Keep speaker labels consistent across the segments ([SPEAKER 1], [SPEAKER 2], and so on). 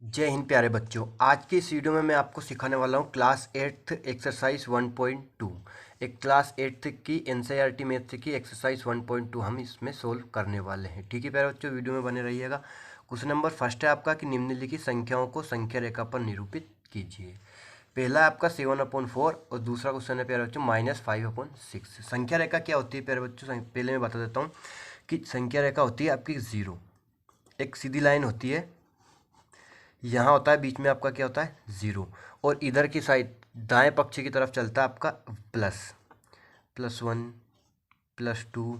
[SPEAKER 1] जय हिंद प्यारे बच्चों। आज की इस वीडियो में मैं आपको सिखाने वाला हूँ क्लास 8th एक्सरसाइज 1.2। एक क्लास 8th की एनसीईआरटी मैथ की एक्सरसाइज 1.2 हम इसमें सोल्व करने वाले हैं। ठीक है प्यारे बच्चों, वीडियो में बने रहिएगा। क्वेश्चन नंबर फर्स्ट है आपका कि निम्नलिखित संख्याओं को संख्या रेखा पर निरूपित कीजिए। पहला है आपका 7/4 और दूसरा क्वेश्चन है प्यारे बच्चों -5/6। संख्या रेखा क्या होती है प्यारे बच्चों, पहले मैं बता देता हूँ कि संख्या रेखा होती है आपकी जीरो, एक सीधी लाइन होती है। यहाँ होता है बीच में आपका क्या होता है ज़ीरो, और इधर की साइड दाएं पक्ष की तरफ चलता है आपका प्लस, +1 +2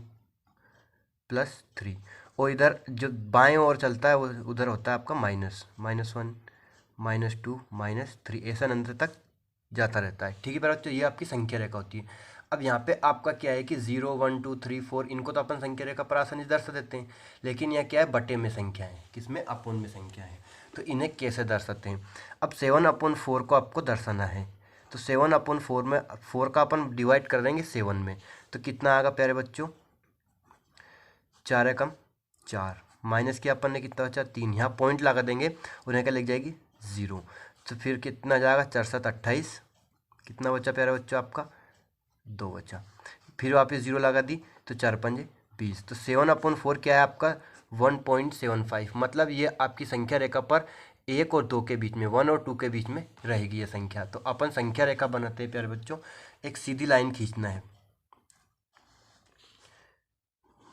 [SPEAKER 1] +3, और इधर जो बाएं ओर चलता है वो उधर होता है आपका -1 -2 -3, ऐसा अंत तक जाता रहता है। ठीक है बच्चों, ये आपकी संख्या रेखा होती है। अब यहाँ पे आपका क्या है कि 0 1 2 3 4 इनको तो अपन संख्या रेखा पर आसानी से दर्शा देते हैं, लेकिन यह क्या है बटे में संख्या है, किसमें अपोन में संख्या है, तो इन्हें कैसे दर्शाते हैं। अब 7/4 को आपको दर्शाना है, तो 7/4 में 4 का अपन डिवाइड कर देंगे 7 में, तो कितना आएगा प्यारे बच्चों 4 एकम 4, माइनस किया अपन ने कितना बचा 3, यहाँ पॉइंट लगा देंगे और यहाँ क्या लिख जाएगी 0, तो फिर कितना जाएगा 4 7 28, कितना बचा प्यारे बच्चों आपका 2 बचा, फिर वापस 0 लगा दी तो 4 5 20, तो 7/4 क्या है आपका 1.75। मतलब ये आपकी संख्या रेखा पर 1 और 2 के बीच में, 1 और 2 के बीच में रहेगी ये संख्या। तो अपन संख्या रेखा बनाते हैं प्यारे बच्चों, एक सीधी लाइन खींचना है।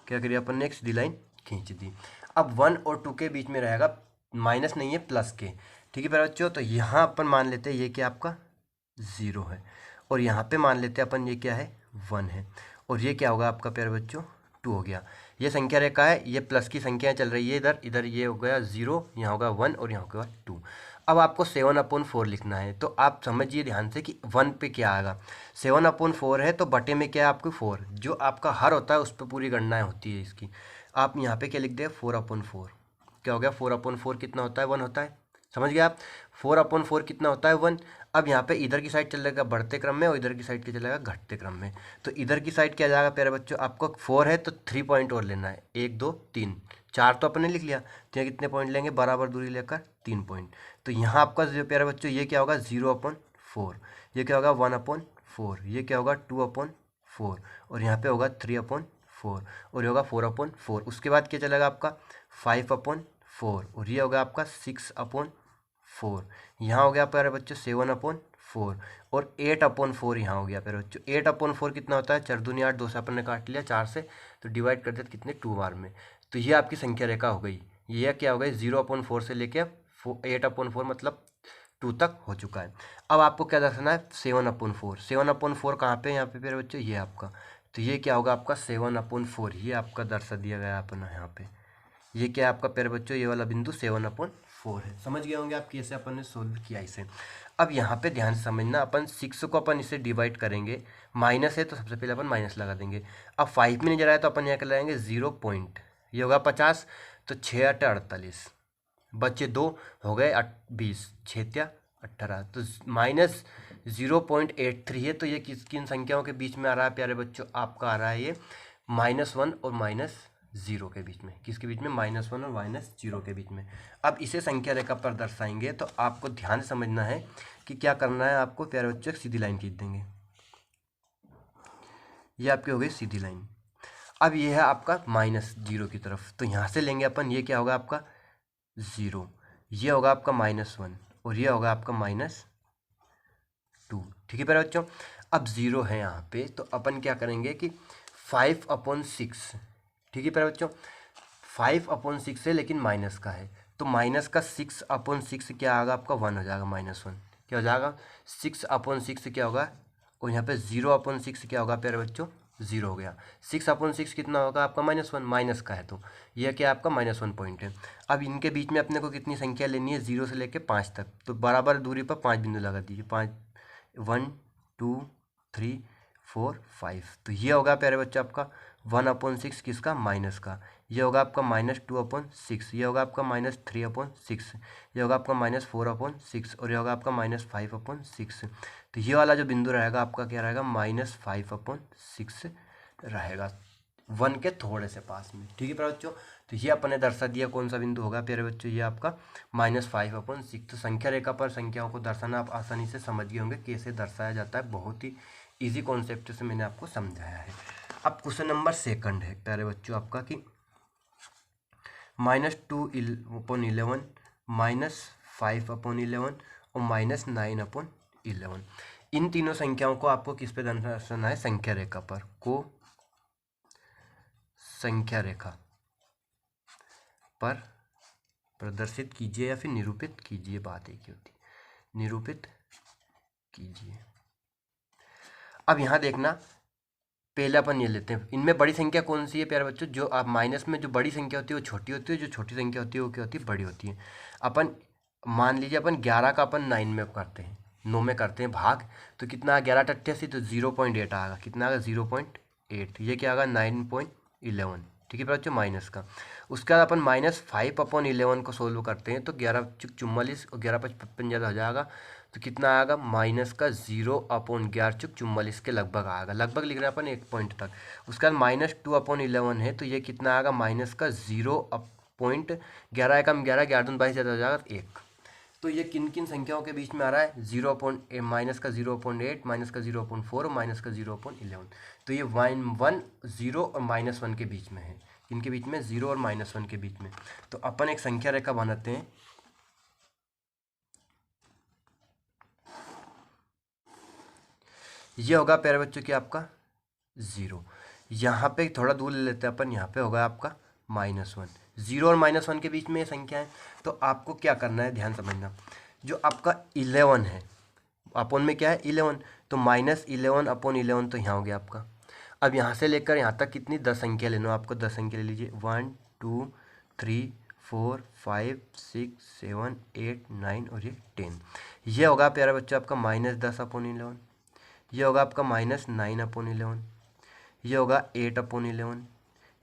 [SPEAKER 1] क्या करिए अपन ने एक सीधी लाइन खींच दी। अब 1 और 2 के बीच में रहेगा, माइनस नहीं है प्लस के। ठीक है प्यारे बच्चों, तो यहाँ अपन मान लेते हैं ये क्या आपका 0 है, और यहाँ पे मान लेते हैं अपन ये क्या है 1 है, और ये क्या होगा आपका प्यारे बच्चों 2 हो गया। ये संख्या रेखा है, ये प्लस की संख्या चल रही है इधर, इधर ये हो गया 0, यहाँ होगा 1 और यहाँ होगा 2। अब आपको 7/4 लिखना है, तो आप समझिए ध्यान से कि 1 पे क्या आएगा। 7/4 है तो बटे में क्या है आपको 4, जो आपका हर होता है उस पर पूरी गणनाएं होती है इसकी। आप यहाँ पे क्या लिख दें 4/4, क्या हो गया 4/4 कितना होता है 1 होता है, समझ गए आप। 4/4 कितना होता है 1। अब यहाँ पे इधर की साइड चलेगा बढ़ते क्रम में और इधर की साइड क्या चलेगा घटते क्रम में, तो इधर की साइड क्या जाएगा प्यारे बच्चों, आपको 4 है तो 3 पॉइंट और लेना है, 1 2 3 4 तो अपने लिख लिया, तो यहाँ कितने पॉइंट लेंगे बराबर दूरी लेकर 3 पॉइंट। तो यहाँ आपका जो प्यारे बच्चों ये क्या होगा 0/4, ये क्या होगा 1/4, ये क्या होगा 2/4, और यहाँ पे होगा 3/4, और ये होगा 4/4। उसके बाद क्या चलेगा आपका 5/4, और ये होगा आपका 6/4। यहाँ हो गया प्यारे बच्चों 7/4, और 8/4 यहाँ हो गया प्यारे बच्चों। 8/4 कितना होता है 4 दूनी 8, 2 से अपन ने काट लिया 4 से, तो डिवाइड कर दिया कितने 2 बार में। तो ये आपकी संख्या रेखा हो गई। ये क्या हो गई 0/4 से लेके 8/4 मतलब 2 तक हो चुका है। अब आपको क्या दर्शाना है 7/4। 7/4 कहाँ पे, यहाँ पे प्यारे बच्चों ये आपका, तो ये क्या होगा आपका 7/4, ये आपका दर्शा दिया गया है अपना यहाँ पे। ये क्या है आपका प्यारे बच्चों ये वाला बिंदु 7/4 है। समझ गए होंगे आप कैसे अपन ने सोल्व किया इसे। अब यहाँ पे ध्यान से समझना, अपन 6 को अपन इसे डिवाइड करेंगे, माइनस है तो सबसे पहले अपन माइनस लगा देंगे। अब 5 में नहीं जा रहा है तो अपन यहाँ कर लगाएंगे 0 पॉइंट, ये होगा 50, तो 6 8 48, बच्चे 2 हो गए 20, 6 18, तो -0.83 है। तो ये किस किन संख्याओं के बीच में आ रहा है प्यारे बच्चों, आपका आ रहा है ये -1 और -0 के बीच में। किसके बीच में -1 और -0 के बीच में। अब इसे संख्या रेखा पर दर्शाएंगे, तो आपको ध्यान से समझना है कि क्या करना है आपको प्यारे बच्चों, सीधी लाइन खींच देंगे। ये आपकी हो गई सीधी लाइन। अब ये है आपका -0 की तरफ, तो यहाँ से लेंगे अपन, ये क्या होगा आपका 0, ये होगा आपका -1, और ये होगा आपका -2। ठीक है प्यारे बच्चों। अब 0 है यहाँ पे, तो अपन क्या करेंगे कि 5/6, ठीक है प्यारे बच्चों 5/6 है लेकिन माइनस का है, तो माइनस का 6/6 क्या आएगा आपका 1 हो जाएगा, -1 क्या हो जाएगा 6/6 क्या होगा, और यहाँ पे 0/6 क्या होगा प्यारे बच्चों 0 हो गया। 6/6 कितना होगा आपका -1, माइनस का है तो यह क्या आपका -1 पॉइंट है। अब इनके बीच में अपने को कितनी संख्या लेनी है 0 से लेके 5 तक, तो बराबर दूरी पर 5 बिंदु लगा दीजिए, 5 1 2 3 4 5, तो ये होगा प्यारे बच्चों आपका 1/6 किसका माइनस का, ये होगा आपका -2/6, ये होगा आपका -3/6, ये होगा आपका -4/6, और ये होगा आपका -5/6। तो ये वाला जो बिंदु रहेगा आपका क्या रहेगा -5/6 रहेगा 1 के थोड़े से पास में। ठीक है प्यारे बच्चों, तो ये अपन ने दर्शा दिया, कौन सा बिंदु होगा प्यारे बच्चों, ये आपका -5/6। तो संख्या रेखा पर संख्याओं को दर्शाना आप आसानी से समझ गए होंगे कैसे दर्शाया जाता है, बहुत ही ईजी कॉन्सेप्ट से मैंने आपको समझाया है। अब क्वेश्चन नंबर सेकंड है प्यारे बच्चों आपका कि -2/11, -5/11 और -9/11, इन तीनों संख्याओं को आपको किस पे दर्शाना है, संख्या रेखा पर, को संख्या रेखा पर प्रदर्शित कीजिए या फिर निरूपित कीजिए, बात एक ही होती, निरूपित कीजिए। अब यहाँ देखना, पहले अपन ये लेते हैं, इनमें बड़ी संख्या कौन सी है प्यारे बच्चों, जो आप माइनस में जो बड़ी संख्या होती है वो छोटी होती है, जो छोटी संख्या होती है वो क्या होती है, बड़ी होती है। अपन मान लीजिए अपन 11 का अपन 9 में करते हैं, 9 में करते हैं भाग, तो कितना 11×88, तो 0.8 आएगा, कितना आएगा 0.8, ये क्या आएगा 9.11, ठीक है बच्चों, माइनस का। उसके बाद अपन -5/11 को सोल्व करते हैं, तो 11×44 और 11×5 ज़्यादा हो जाएगा, तो कितना आएगा माइनस का 0/11×44 के लगभग आएगा, लगभग लिख रहे हैं अपन 1 पॉइंट तक। उसके बाद -2/11 है, तो ये कितना आएगा माइनस का 0.11, 11, 11×2 22 ज़्यादा हो जाएगा 1। तो ये किन किन संख्याओं के बीच में आ रहा है, माइनस का 0.8, माइनस का 0.4 और माइनस का 0.11। तो ये 1, 0 और -1 के बीच में है, किनके बीच में, 0 और -1 के बीच में। तो अपन एक संख्या रेखा बनाते हैं, ये होगा प्यारे बच्चों कि आपका 0, यहाँ पे थोड़ा दूर ले लेते हैं अपन, यहाँ पे होगा आपका -1, 0 और -1 के बीच में ये संख्या है। तो आपको क्या करना है, ध्यान समझना, जो आपका 11 है, अपन में क्या है 11, तो -11/11 तो यहाँ हो गया आपका। अब यहाँ से लेकर यहाँ तक कितनी 10 संख्या लेना, आपको 10 संख्या ले लीजिए, 1 2 3 4 5 6 7 8 9 और ये 10। ये होगा प्यारा बच्चा आपका -10/11, ये होगा आपका -9/11, ये होगा 8/11,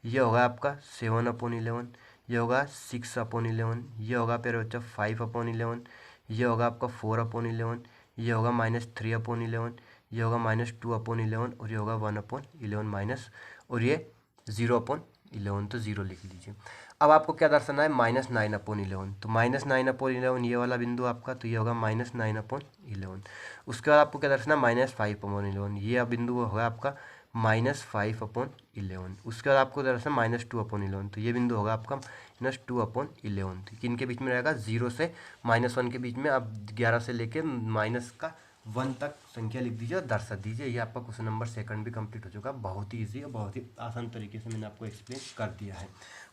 [SPEAKER 1] ये होगा आपका 7/11, ये होगा 6/11, ये होगा प्यारे बच्चा 5/11, ये होगा आपका 4/11, ये होगा -3/11, ये होगा -2/11 और ये होगा 1/11 माइनस, और ये 0/11, तो 0 लिख लीजिए। अब आपको क्या दर्शाना है, -9/11, तो -9/11 ये वाला बिंदु आपका, तो ये होगा -9/11। उसके बाद आपको क्या दर्शाना है, -5/11, ये बिंदु होगा आपका -5/11। उसके बाद आपको दरअसल -2/11, तो ये बिंदु होगा आपका -2/11। तो किन के बीच में रहेगा, 0 से -1 के बीच में। आप 11 से लेके -1 तक संख्या लिख दीजिए और दर्शा दीजिए। ये आपका क्वेश्चन नंबर सेकंड भी कंप्लीट हो चुका, बहुत ही ईजी और बहुत ही आसान तरीके से मैंने आपको एक्सप्लेन कर दिया है,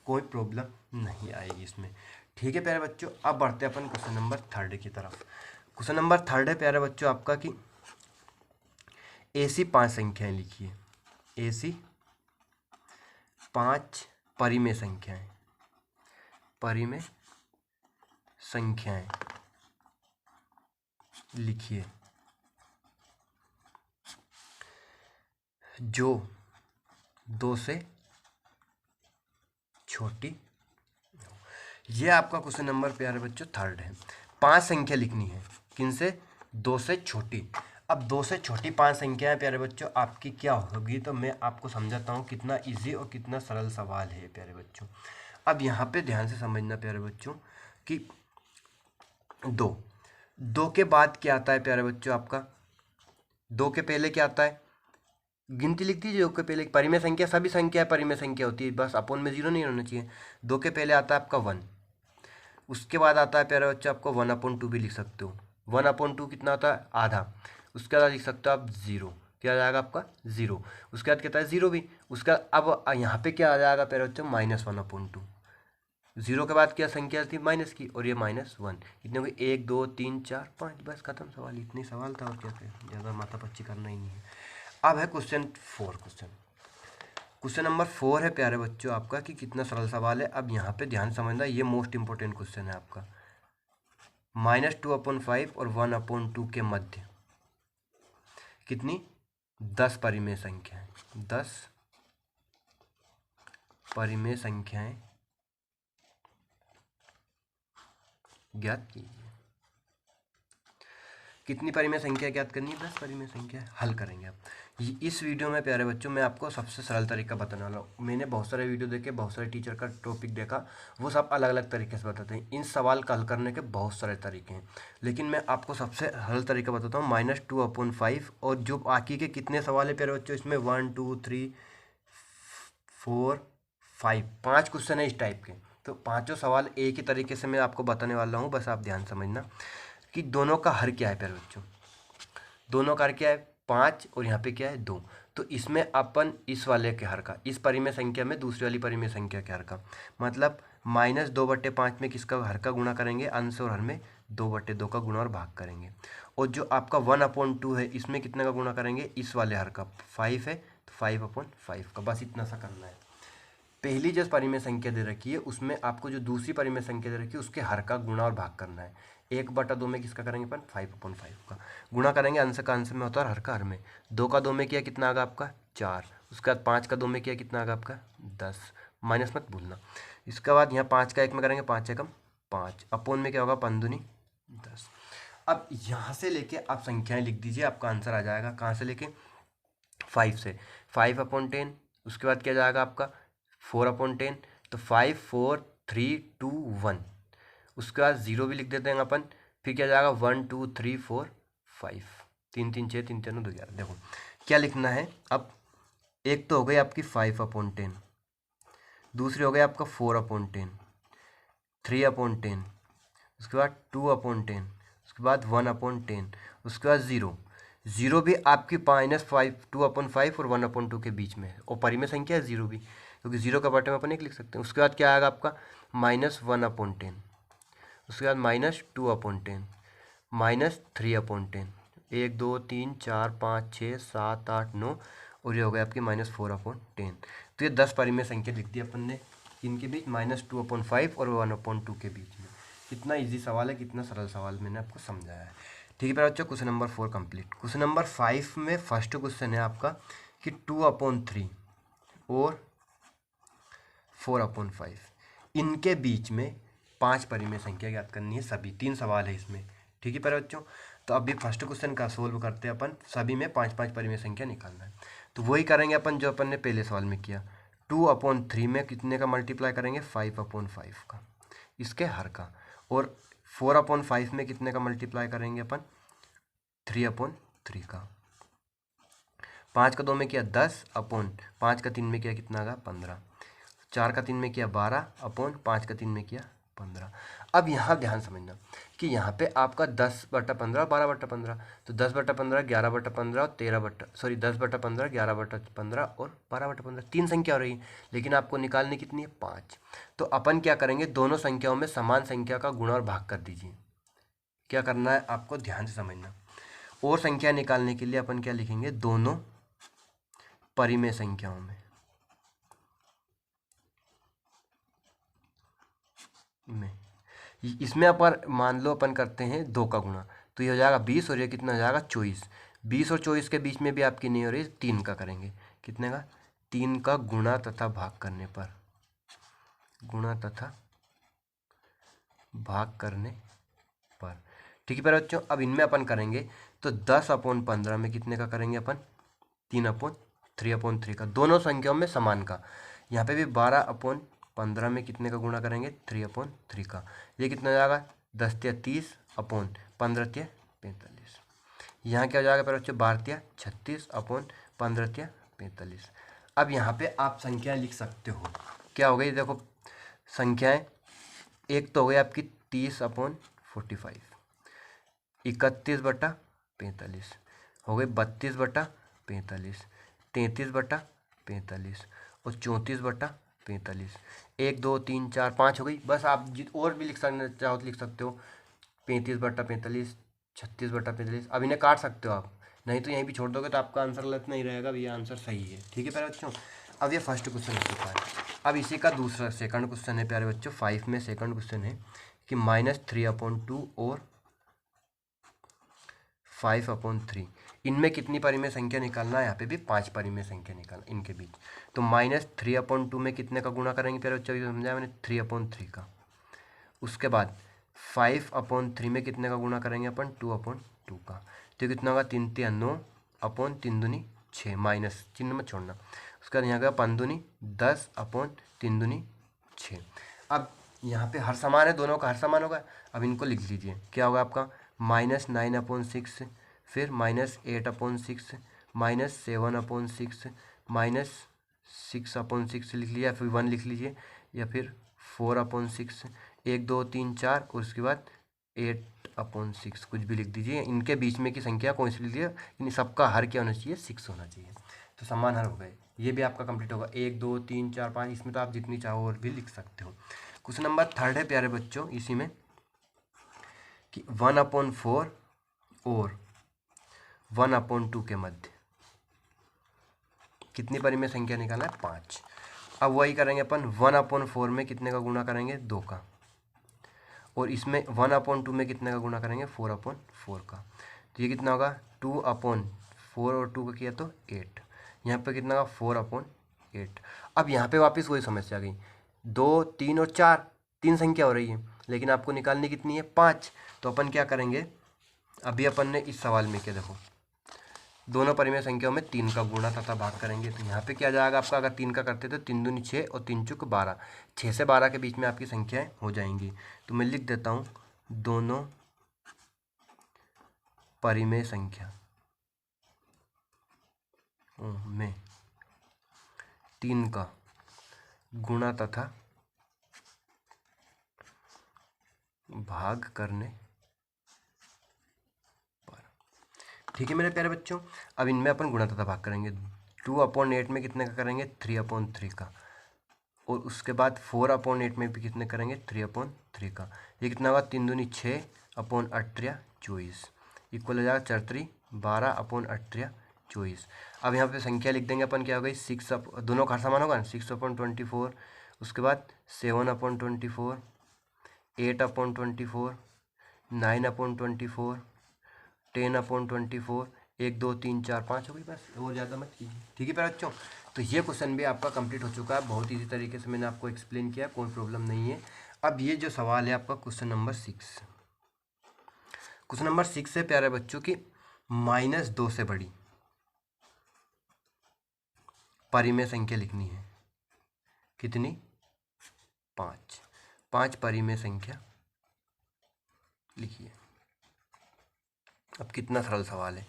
[SPEAKER 1] कोई प्रॉब्लम नहीं आएगी इसमें, ठीक है प्यारे बच्चों। अब बढ़ते हैं अपन क्वेश्चन नंबर थर्ड की तरफ। क्वेश्चन नंबर थर्ड है प्यारे बच्चों आपका कि ऐसी 5 संख्याएं लिखिए, ऐसी 5 परिमेय संख्याएं, परिमेय संख्याएं लिखिए जो 2 से छोटी। ये आपका क्वेश्चन नंबर प्यारे बच्चों थर्ड है। 5 संख्या लिखनी है, किन से, 2 से छोटी। अब 2 से छोटी 5 संख्याएं प्यारे बच्चों आपकी क्या होगी, तो मैं आपको समझाता हूँ कितना इजी और कितना सरल सवाल है प्यारे बच्चों। अब यहाँ पे ध्यान से समझना प्यारे बच्चों कि 2 के बाद क्या आता है प्यारे बच्चों आपका, 2 के पहले क्या आता है, गिनती लिख दीजिए। 2 के पहले परिमेय संख्या, सभी संख्या परिमेय संख्या होती है, बस अपोन में 0 नहीं होना चाहिए। 2 के पहले आता है आपका 1, उसके बाद आता है प्यारे बच्चों आपको 1/2 भी लिख सकते हो। 1/2 कितना होता है, आधा। उसके बाद लिख सकते हो आप 0, क्या आ जाएगा आपका 0। उसके बाद कहता है 0 भी। उसका अब यहाँ पे क्या आ जाएगा प्यारे बच्चों, -1/2। 0 के बाद क्या संख्या थी, माइनस की, और ये -1, कितने हो गए, 1 2 3 4 5, बस खत्म सवाल, इतनी सवाल था और क्या थे, ज़्यादा माथापच्ची करना ही नहीं है। अब है क्वेश्चन नंबर 4 है प्यारे बच्चों आपका कि कितना सरल सवाल है। अब यहाँ पे ध्यान समझना, ये मोस्ट इंपॉर्टेंट क्वेश्चन है आपका। -2/5 और 1/2 के मध्य कितनी, 10 परिमेय संख्याएं, 10 परिमेय संख्याएं ज्ञात कीजिए। कितनी परिमेय संख्या ज्ञात करनी है? 10 परिमेय संख्या हल करेंगे आप। इस वीडियो में प्यारे बच्चों मैं आपको सबसे सरल तरीका बताने वाला हूँ। मैंने बहुत सारे वीडियो देखे, बहुत सारे टीचर का टॉपिक देखा, वो सब अलग अलग तरीके से बताते हैं। इन सवाल का हल करने के बहुत सारे तरीके हैं, लेकिन मैं आपको सबसे सरल तरीका बताता हूँ। -2/5 और जो बाकी के कितने सवाल है प्यारे बच्चों, इसमें 1 2 3 4 5 5 क्वेश्चन है इस टाइप के। तो पांचों सवाल एक ही तरीके से मैं आपको बताने वाला हूँ, बस आप ध्यान समझना कि दोनों का हर क्या है प्यारे बच्चों। दोनों का हर क्या है? 5 और यहाँ पे क्या है? 2। तो इसमें अपन इस वाले के हर का, इस परिमेय संख्या में दूसरी वाली परिमेय संख्या के हर का, मतलब -2/5 में किसका हर का गुणा करेंगे? अंश और हर में 2/2 का गुणा और भाग करेंगे। और जो आपका 1/2 है, इसमें कितने का गुणा करेंगे? इस वाले हर का 5 है तो 5/5 का, बस इतना सा करना है। पहली जो परिमेय संख्या दे रखी है उसमें आपको जो दूसरी परिमेय संख्या दे रखी है उसके हर का गुणा और भाग करना है। 1/2 में किसका करेंगे अपन? 5/5 का गुणा करेंगे, अंश का अंश में होता है और हर का हर में। 2 का 2 में किया कितना आगा आपका? 4। उसके बाद 5 का 2 में किया कितना आगा आपका? 10। माइनस मत भूलना। इसके बाद यहाँ 5 का 1 में करेंगे, 5 एकम 5, अपोन में क्या होगा? 5 दूनी 10। अब यहाँ से लेके आप संख्याएं लिख दीजिए, आपका आंसर आ जाएगा। कहाँ से लेके? 5 से। 5/10। उसके बाद क्या जाएगा आपका? 4/10। तो 5 4 3 2 1। उसके बाद 0 भी लिख देते हैं अपन। फिर क्या जाएगा? 1 2 3 4 5। 3 3 6 3 3 2 11। देखो क्या लिखना है अब। एक तो हो गई आपकी 5/10, दूसरी हो गई आपका 4/10, 3/10, उसके बाद 2/10, उसके बाद 1/10, उसके बाद 0। 0 भी आपकी -5 2/5 और 1/2 के बीच में है, और परिमेय संख्या है 0 भी, क्योंकि 0 का बटे में अपन एक लिख सकते हैं। उसके बाद क्या आएगा आपका? -1/10, उसके बाद -2/10, -3/10, 1 2 3 4 5 6 7 8 9, और ये हो गया आपकी -4/10। तो ये 10 परिमेय संख्या लिख दी अपन ने, इनके बीच -2/5 और 1/2 के बीच में। कितना इजी सवाल है, कितना सरल सवाल मैंने आपको समझाया है। ठीक है प्यारे बच्चों, question number 4 complete. Question number 5 में फर्स्ट क्वेश्चन है आपका कि 2/3 और 4/5 इनके बीच में 5 परिमेय संख्या ज्ञात करनी है। सभी 3 सवाल है इसमें। ठीक है प्यारे बच्चों, तो अभी फर्स्ट क्वेश्चन का सोल्व करते हैं अपन। सभी में 5 परिमेय संख्या निकालना है, तो वही करेंगे अपन जो अपन ने पहले सवाल में किया। 2/3 में कितने का मल्टीप्लाई करेंगे? 5/5 का, इसके हर का। और 4/5 में कितने का मल्टीप्लाई करेंगे अपन? 3/3 का। 5 का 2 में किया 10 अपॉन 5 का 3 में किया कितना आगा? 15। 4 का 3 में किया 12 अपॉन 5 का 3 में किया 15। अब यहाँ ध्यान समझना कि यहाँ पे आपका 10/15 12/15, तो 10/15 11/15 और 10/15 11/15 और 12/15, 3 संख्या हो रही है, लेकिन आपको निकालनी कितनी है? 5। तो अपन क्या करेंगे? दोनों संख्याओं में समान संख्या का गुणा और भाग कर दीजिए। क्या करना है आपको? ध्यान से समझना। और संख्या निकालने के लिए अपन क्या लिखेंगे? दोनों परिमेय संख्याओं में इसमें अपन मान लो अपन करते हैं 2 का गुणा, तो ये हो जाएगा 20 और ये कितना हो जाएगा? 24। 20 और 24 के बीच में भी आपकी नहीं हो रही, 3 का करेंगे। कितने का? 3 का गुणा तथा भाग करने पर, गुणा तथा भाग करने पर। ठीक है प्यारे बच्चों, अब इनमें अपन करेंगे तो 10/15 में कितने का करेंगे अपन? 3/3 का, दोनों संख्याओं में समान का। यहाँ पे भी 12/15 में कितने का गुणा करेंगे? 3/3 का। ये कितना हो जाएगा? 10 × 30 अपॉन 15 × 45। यहाँ क्या हो जाएगा प्यारे बच्चों? 12 × 36 अपॉन 15 × 45। अब यहाँ पे आप संख्याएं लिख सकते हो। क्या हो गई? देखो संख्याएं, एक तो हो गई आपकी 30/45, 31/45 हो गई, 32/45, 33/45 और 34/45। 1 2 3 4 5 हो गई। बस आप और भी लिख सकते चाहो तो लिख सकते हो, 35/45, 36/45। अब इन्हें काट सकते हो आप, नहीं तो यहीं भी छोड़ दोगे तो आपका आंसर गलत नहीं रहेगा, अब ये आंसर सही है। ठीक है प्यारे बच्चों, अब ये फर्स्ट क्वेश्चन हो चुका है। अब इसी का दूसरा सेकंड क्वेश्चन है प्यारे बच्चों। 5 में सेकंड क्वेश्चन है कि -3/2 और 5/3 इनमें कितनी परिमेय संख्या निकालना है? यहाँ पे भी 5 परिमेय संख्या निकालना इनके बीच। तो -3/2 में कितने का गुणा करेंगे प्यारे बच्चों? ये समझाया मैंने, 3/3 का। उसके बाद 5/3 में कितने का गुणा करेंगे अपन? 2 का। तो कितना होगा 3 3 9 अपॉन 3 दूनी 6 माइनस चिन्ह में छोड़ना। उसके बाद यहाँ का 5 दूनी 10 अपॉन 3 दूनी 6। अब यहाँ पे हर समान है, दोनों का हर समान होगा। अब इनको लिख लीजिए, क्या होगा आपका -9/6, फिर -8/6, -7/6, -6/6 लिख लिया, फिर 1 लिख लीजिए, या फिर 4/6, 1 2 3 4, और उसके बाद 8/6 कुछ भी लिख दीजिए। इनके बीच में की संख्या कौन सी लिख लीजिए, इन सबका हर क्या होना चाहिए 6 होना चाहिए। तो समान हर हो गए। ये भी आपका कंप्लीट होगा। 1 2 3 4 5, इसमें तो आप जितनी चाहो और भी लिख सकते हो। क्वेश्चन नंबर 3 है प्यारे बच्चों इसी में कि 1/4 और 1/2 के मध्य कितनी परिमेय संख्या निकालना है 5। अब वही करेंगे अपन 1/4 में कितने का गुणा करेंगे 2 का, और इसमें 1/2 में कितने का गुणा करेंगे 4/4 का। तो ये कितना होगा 2/4 और 2 का किया तो 8। यहाँ पे कितना होगा 4/8। अब यहाँ पे वापस वही समस्या आ गई, 2 3 और 4 तीन संख्या हो रही है, लेकिन आपको निकालनी कितनी है 5। तो अपन क्या करेंगे, अभी अपन ने इस सवाल में क्या देखो, दोनों परिमेय संख्याओं में 3 का गुणा तथा भाग करेंगे। तो यहाँ पे क्या जाएगा आपका, अगर 3 का करते तो 3 दूनी 6 और 3 चौक 12, 6 से 12 के बीच में आपकी संख्याएं हो जाएंगी। तो मैं लिख देता हूँ दोनों परिमेय संख्या में 3 का गुणा तथा भाग करने पर। ठीक है मेरे प्यारे बच्चों, अब इनमें अपन गुणा तथा भाग करेंगे। 2/8 में कितने का करेंगे 3/3 का, और उसके बाद 4/8 में भी कितने करेंगे 3/3 का। ये कितना होगा 3 दूनी 6/8 24, इक्वल हो जाएगा 4 12/8 24। अब यहाँ पे संख्या लिख देंगे अपन, क्या हो गई 6, दोनों का समान होगा ना 6/24, उसके बाद 7/24, 8/24, 9/24, 10/24, 1 2 3 4 5 हो गई बस, और ज़्यादा मत कीजिए। ठीक है प्यारे बच्चों, तो ये क्वेश्चन भी आपका कंप्लीट हो चुका है। बहुत इजी तरीके से मैंने आपको एक्सप्लेन किया, कोई प्रॉब्लम नहीं है। अब ये जो सवाल है आपका क्वेश्चन नंबर 6, क्वेश्चन नंबर 6 है प्यारे बच्चों की -2 से बड़ी परिमेय संख्या लिखनी है। कितनी 5 परिमेय संख्या लिखिए। अब कितना सरल सवाल है,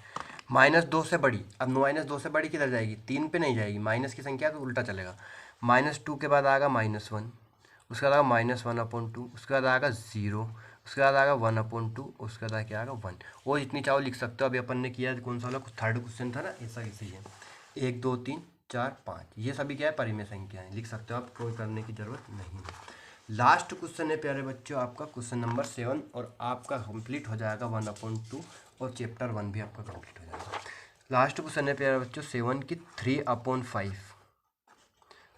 [SPEAKER 1] -2 से बड़ी। अब -2 से बड़ी किधर जाएगी 3 पे नहीं जाएगी, माइनस की संख्या तो उल्टा चलेगा। -2 के बाद आएगा -1, उसके बाद आएगा -1/2, उसके बाद आएगा 0, उसके बाद आएगा 1/2, उसके बाद क्या आएगा 1। और जितनी चाहो लिख सकते हो। अभी अपन ने किया कौन सा वाला कुछ थर्ड क्वेश्चन था ना, ऐसा कैसे है 1 2 3 4 5, ये सभी क्या है परिमेय संख्याएं, लिख सकते हो आप, कोई करने की जरूरत नहीं है। लास्ट क्वेश्चन है प्यारे बच्चों आपका क्वेश्चन नंबर 7, और आपका कंप्लीट हो जाएगा 1/2, और चैप्टर 1 भी आपका कंप्लीट हो जाएगा। लास्ट क्वेश्चन है प्यारे बच्चों 7 की 3/5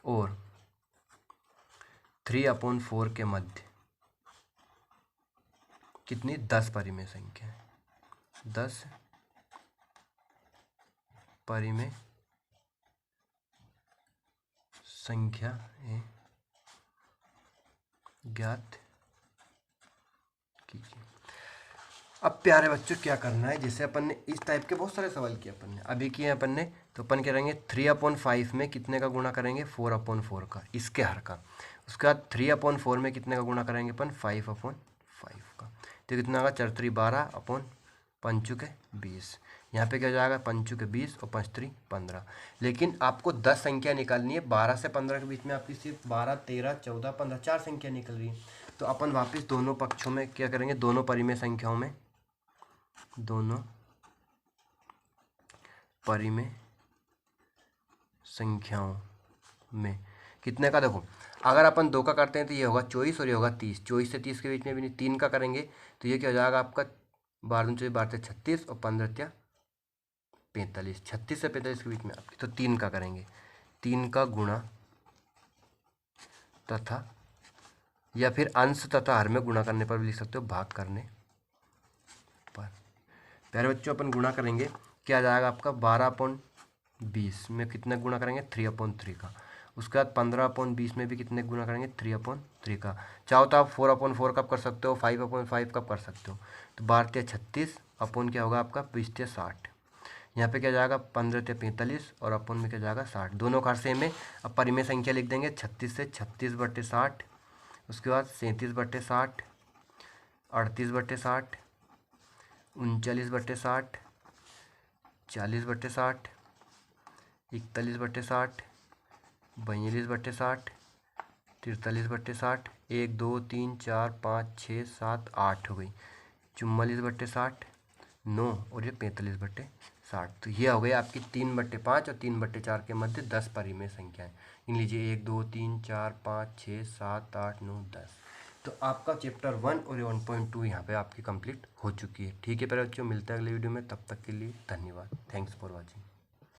[SPEAKER 1] और 3/4 के मध्य कितनी 10 परिमेय संख्या है। 10 परिमेय संख्या है ज्ञात कीजिए। अब प्यारे बच्चों क्या करना है, जैसे अपन ने इस टाइप के बहुत सारे सवाल किए अपन ने, अभी किए अपन ने, तो अपन करेंगे 3/5 में कितने का गुणा करेंगे 4/4 का, इसके हर का। उसके बाद 3/4 में कितने का गुणा करेंगे अपन 5/5 का। तो कितना होगा 4 3 12/5 के 20। यहाँ पे क्या हो जाएगा 5 के 20 और 5 3 15। लेकिन आपको 10 संख्या निकालनी है, 12 से 15 के बीच में आपकी सिर्फ 12 13 14 15 4 संख्या निकल रही है। तो अपन वापस दोनों पक्षों में क्या करेंगे, दोनों परिमेय संख्याओं में, दोनों परिमेय संख्याओं में कितने का, देखो अगर अपन 2 का करते हैं तो ये होगा 24 और ये होगा 30, 24 से 30 के बीच में भी नहीं, 3 का करेंगे तो ये क्या हो जाएगा आपका 12 24 12 36 और 15 45, 36 से 45 के बीच में आपकी। तो 3 का करेंगे, 3 का गुणा तथा, या फिर अंश तथा हर में गुणा करने पर भी लिख सकते हो भाग करने पर। प्यारे बच्चों अपन गुणा करेंगे, क्या आ जाएगा आपका 12/20 में कितना गुणा करेंगे 3/3 का, उसके बाद 15/20 में भी कितने गुना करेंगे, 3/3 का। चाहो तो आप 4/4 कब कर सकते हो, 5/5 कब कर सकते हो। तो 12×36 अपॉन क्या होगा आपका 20×60। यहाँ पे क्या जाएगा 15×45 और अपन में क्या जाएगा 60। दोनों का सेम है। अब परिमेय संख्या लिख देंगे 36 से 36/60, उसके बाद 37/60, 38/60, 39/60, 40/60, 41/60, 42/60, 43/60, 1 2 3 4 5 6 7 8 हो गई, 44/60, 9 और ये 45/60। तो ये हो गई आपकी 3/5 और 3/4 के मध्य 10 परिमेय संख्याएं। इन लीजिए 1 2 3 4 5 6 7 8 9 10। तो आपका चैप्टर 1 और 1.2 यहाँ पे आपकी कंप्लीट हो चुकी है। ठीक है प्यारे बच्चों, मिलते हैं अगले वीडियो में, तब तक के लिए धन्यवाद। Thanks for watching.